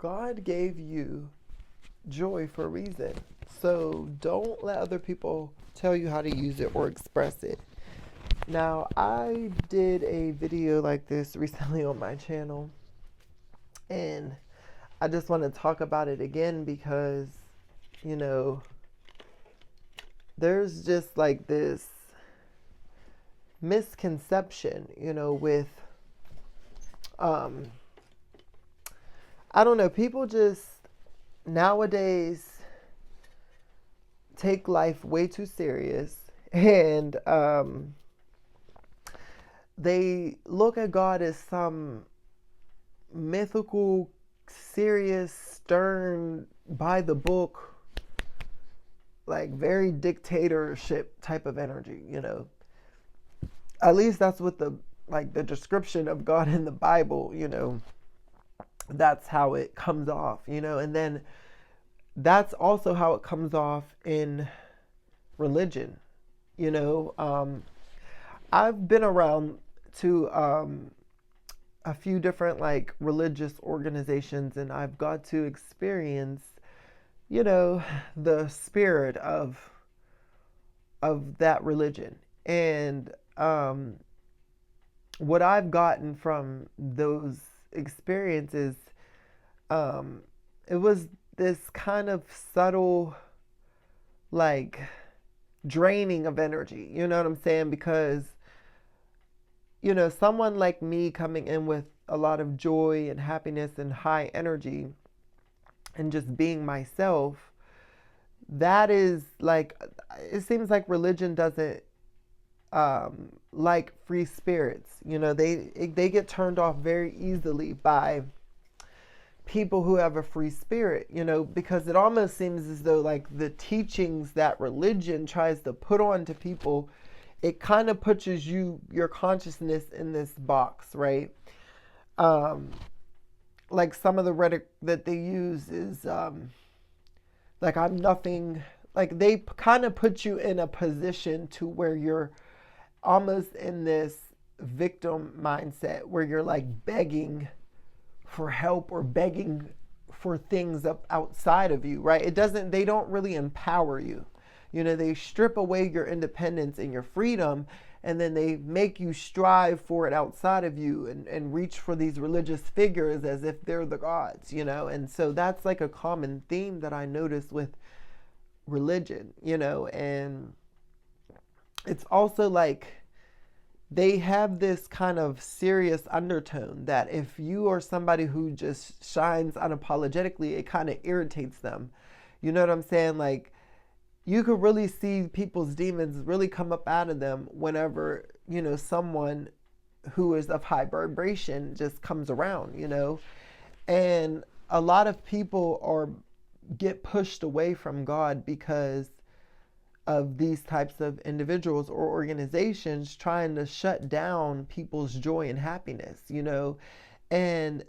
God gave you joy for a reason. So don't let other people tell you how to use it or express it. Now, I did a video like this recently on my channel, and I just want to talk about it again because, you know, there's just like this misconception, with, I don't know, people just nowadays take life way too serious, and they look at God as some mythical, serious, stern, by the book, like very dictatorship type of energy, At least that's what the description of God in the Bible, that's how it comes off, and then that's also how it comes off in religion, I've been around to a few different religious organizations, and I've got to experience, the spirit of that religion. And what I've gotten from those experiences, it was this kind of subtle, draining of energy. You know what I'm saying? Because, someone like me coming in with a lot of joy and happiness and high energy and just being myself, that is it seems like religion doesn't like free spirits. They get turned off very easily by people who have a free spirit, because it almost seems as though the teachings that religion tries to put on to people, it kind of puts your consciousness in this box, right? Some of the rhetoric that they use is I'm nothing. They kind of put you in a position to where you're almost in this victim mindset where you're begging for help or begging for things up outside of you, right? They don't really empower you. They strip away your independence and your freedom, and then they make you strive for it outside of you and reach for these religious figures as if they're the gods, And so that's a common theme that I notice with religion, and it's also they have this kind of serious undertone that if you are somebody who just shines unapologetically, it kind of irritates them. You know what I'm saying? You could really see people's demons really come up out of them whenever, someone who is of high vibration just comes around, And a lot of people get pushed away from God because of these types of individuals or organizations trying to shut down people's joy and happiness, And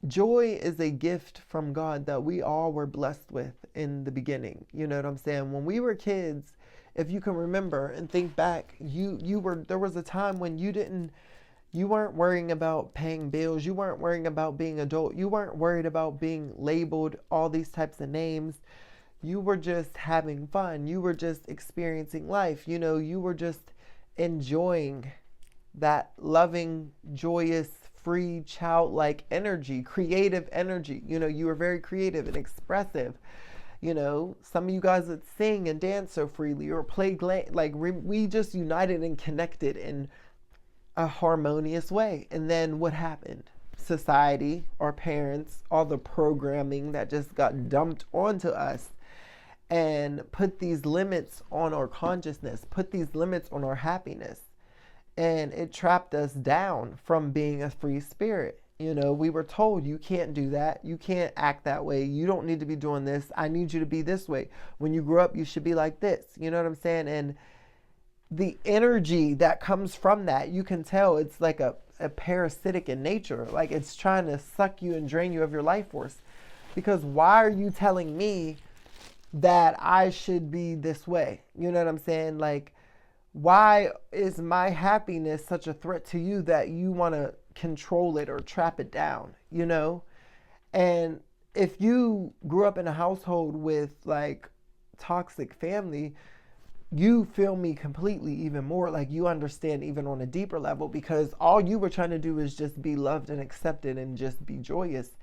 joy is a gift from God that we all were blessed with in the beginning. You know what I'm saying? When we were kids, if you can remember and think back, there was a time when you weren't worrying about paying bills. You weren't worrying about being adult. You weren't worried about being labeled all these types of names. You were just having fun. You were just experiencing life. You were just enjoying that loving, joyous, free, childlike energy, creative energy. You were very creative and expressive. Some of you guys would sing and dance so freely or play we just united and connected in a harmonious way. And then what happened? Society, our parents, all the programming that just got dumped onto us and put these limits on our consciousness, put these limits on our happiness. And it trapped us down from being a free spirit. We were told, you can't do that. You can't act that way. You don't need to be doing this. I need you to be this way. When you grow up, you should be like this. You know what I'm saying? And the energy that comes from that, you can tell it's like a parasitic in nature. It's trying to suck you and drain you of your life force. Because why are you telling me that I should be this way? You know what I'm saying? Why is my happiness such a threat to you that you want to control it or trap it down? And if you grew up in a household with like toxic family, you feel me completely even more. Like you understand even on a deeper level, because all you were trying to do is just be loved and accepted and just be joyous.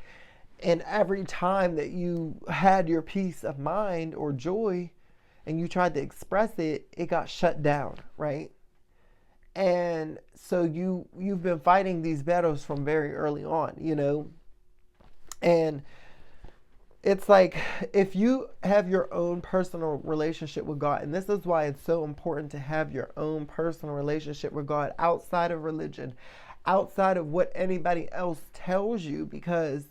And every time that you had your peace of mind or joy and you tried to express it, it got shut down, right? And so you've been fighting these battles from very early on, and it's like, if you have your own personal relationship with God, and this is why it's so important to have your own personal relationship with God outside of religion, outside of what anybody else tells you, because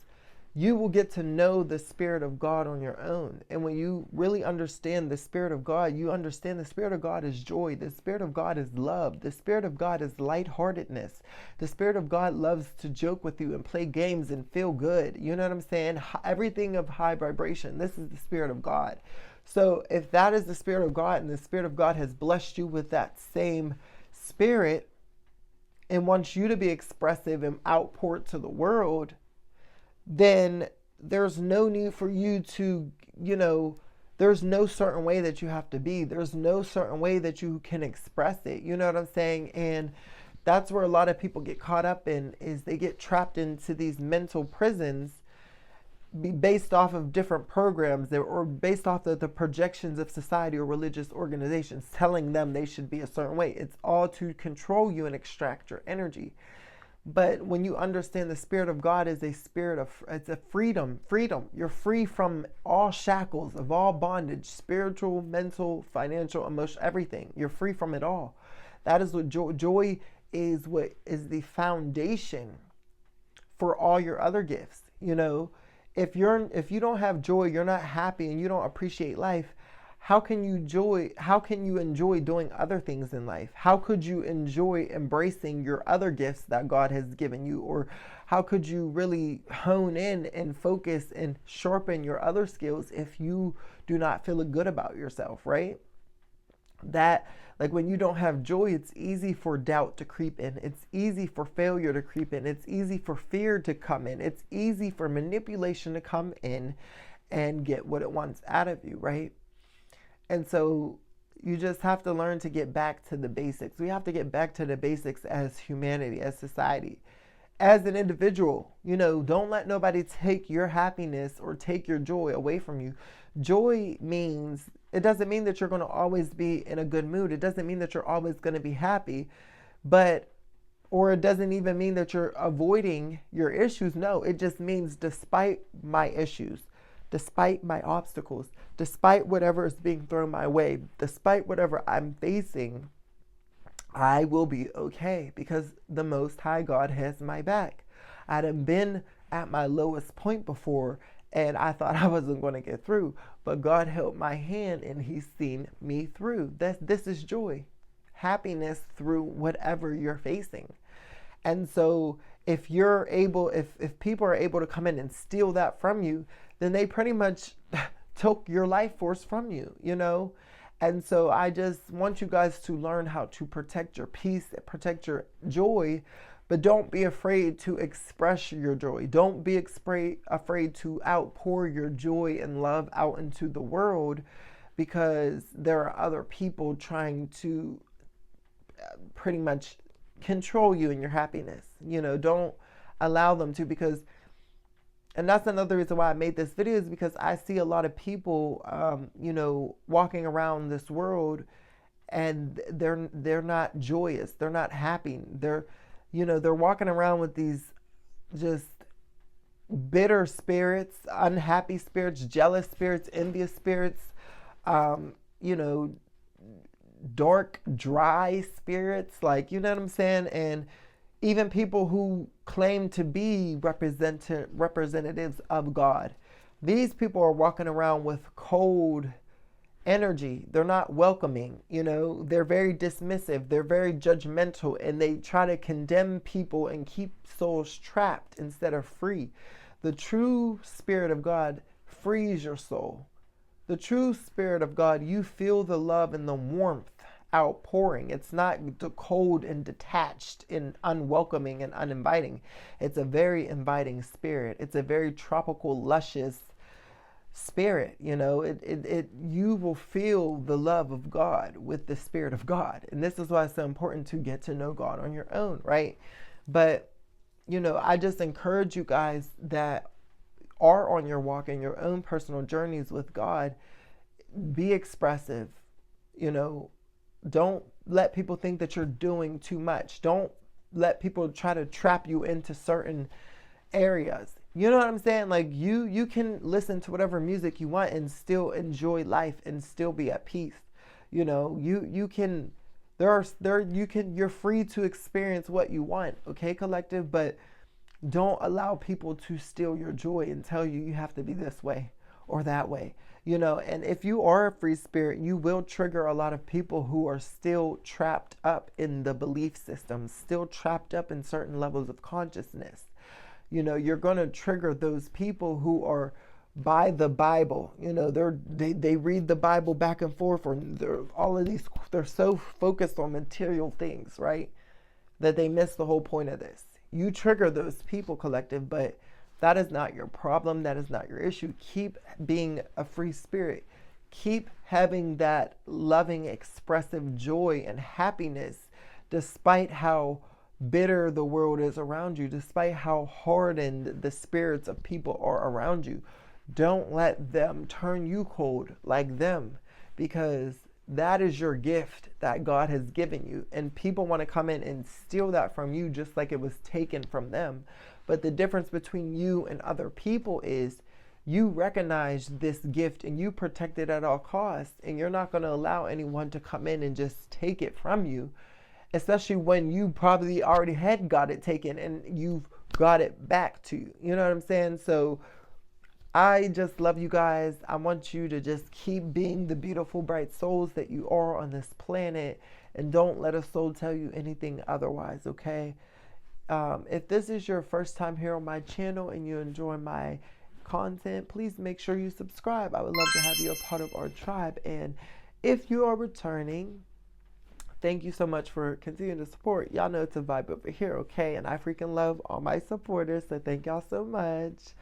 you will get to know the Spirit of God on your own. And when you really understand the Spirit of God, you understand the Spirit of God is joy. The Spirit of God is love. The Spirit of God is lightheartedness. The Spirit of God loves to joke with you and play games and feel good. You know what I'm saying? Everything of high vibration. This is the Spirit of God. So if that is the Spirit of God, and the Spirit of God has blessed you with that same Spirit and wants you to be expressive and outpoured to the world, then there's no need for you to, there's no certain way that you have to be. There's no certain way that you can express it. You know what I'm saying? And that's where a lot of people get caught up in, is they get trapped into these mental prisons based off of different programs or based off of the projections of society or religious organizations telling them they should be a certain way. It's all to control you and extract your energy. But when you understand the Spirit of God is a spirit of, it's a freedom. You're free from all shackles of all bondage, spiritual, mental, financial, emotional, everything. You're free from it all. That is what joy is, what is the foundation for all your other gifts. If you don't have joy, you're not happy, and you don't appreciate life, how can you enjoy doing other things in life? How could you enjoy embracing your other gifts that God has given you? Or how could you really hone in and focus and sharpen your other skills if you do not feel good about yourself, right? That, like, when you don't have joy, it's easy for doubt to creep in. It's easy for failure to creep in. It's easy for fear to come in. It's easy for manipulation to come in and get what it wants out of you, right? And so you just have to learn to get back to the basics. We have to get back to the basics as humanity, as society, as an individual. Don't let nobody take your happiness or take your joy away from you. Joy means, it doesn't mean that you're going to always be in a good mood. It doesn't mean that you're always going to be happy, or it doesn't even mean that you're avoiding your issues. No, it just means despite my issues, despite my obstacles, despite whatever is being thrown my way, despite whatever I'm facing, I will be okay, because the Most High God has my back. I done been at my lowest point before, and I thought I wasn't going to get through, but God held my hand and He's seen me through. This is joy, happiness through whatever you're facing. And so if people are able to come in and steal that from you, then they pretty much took your life force from you, And so I just want you guys to learn how to protect your peace, protect your joy, but don't be afraid to express your joy. Don't be afraid to outpour your joy and love out into the world, because there are other people trying to pretty much control you and your happiness. Don't allow them to, and that's another reason why I made this video, is because I see a lot of people, walking around this world, and they're not joyous. They're not happy. They're walking around with these just bitter spirits, unhappy spirits, jealous spirits, envious spirits, dark, dry spirits, like, you know what I'm saying? And even people who claim to be representatives of God, these people are walking around with cold energy. They're not welcoming, they're very dismissive, they're very judgmental, and they try to condemn people and keep souls trapped instead of free. The true Spirit of God frees your soul. The true Spirit of God, you feel the love and the warmth outpouring. It's not cold and detached and unwelcoming and uninviting. It's a very inviting spirit. It's a very tropical, luscious spirit. You know, you will feel the love of God with the Spirit of God. And this is why it's so important to get to know God on your own, right? But, you know, I just encourage you guys that are on your walk and your own personal journeys with God, be expressive. You know, don't let people think that you're doing too much. Don't let people try to trap you into certain areas. You know what I'm saying? Like you can listen to whatever music you want and still enjoy life and still be at peace. You know, you can you're free to experience what you want, okay, collective, but don't allow people to steal your joy and tell you you have to be this way or that way. You know, and if you are a free spirit, you will trigger a lot of people who are still trapped up in the belief system, still trapped up in certain levels of consciousness. You know, you're going to trigger those people who are by the Bible. You know, they read the Bible back and forth, or they're so focused on material things, right, that they miss the whole point of this. You trigger those people, collective, but that is not your problem. That is not your issue. Keep being a free spirit. Keep having that loving, expressive joy and happiness, despite how bitter the world is around you, despite how hardened the spirits of people are around you. Don't let them turn you cold like them, because that is your gift that God has given you. And people want to come in and steal that from you just like it was taken from them. But the difference between you and other people is you recognize this gift and you protect it at all costs. And you're not going to allow anyone to come in and just take it from you, especially when you probably already had got it taken and you've got it back to you. You know what I'm saying? So I just love you guys. I want you to just keep being the beautiful, bright souls that you are on this planet. And don't let a soul tell you anything otherwise, okay? If this is your first time here on my channel and you enjoy my content, please make sure you subscribe. I would love to have you a part of our tribe. And if you are returning, thank you so much for continuing to support. Y'all know it's a vibe over here, okay? And I freaking love all my supporters, so thank y'all so much.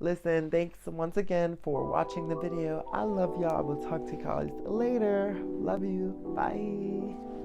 Listen, thanks once again for watching the video. I love y'all. I will talk to you guys later. Love you. Bye.